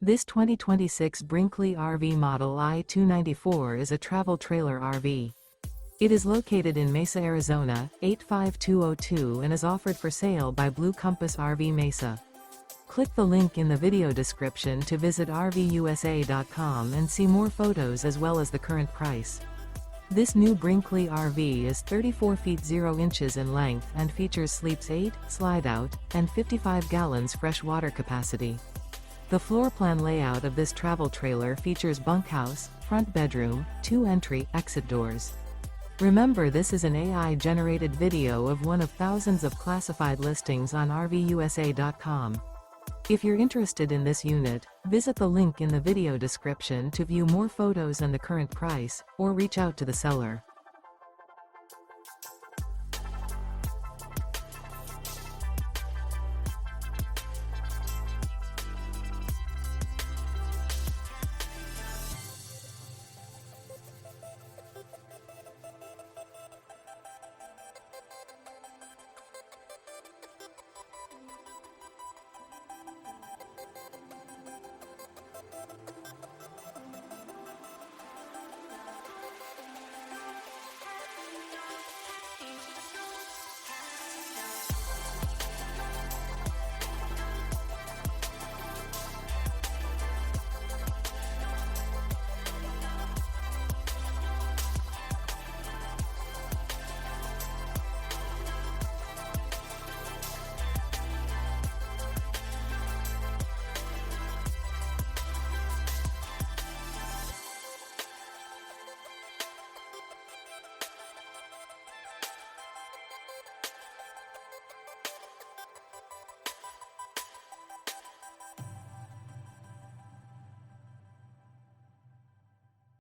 This 2026 Brinkley RV Model I 294 is a travel trailer RV. It is located in Mesa, Arizona, 85202 and is offered for sale by Blue Compass RV Mesa. Click the link in the video description to visit RVUSA.com and see more photos as well as the current price. This new Brinkley RV is 34 feet 0 inches in length and features sleeps 8, slide-out, and 55 gallons fresh water capacity. The floor plan layout of this travel trailer features bunkhouse, front bedroom, 2 entry/exit doors. Remember, this is an AI-generated video of one of thousands of classified listings on RVUSA.com. If you're interested in this unit, visit the link in the video description to view more photos and the current price, or reach out to the seller.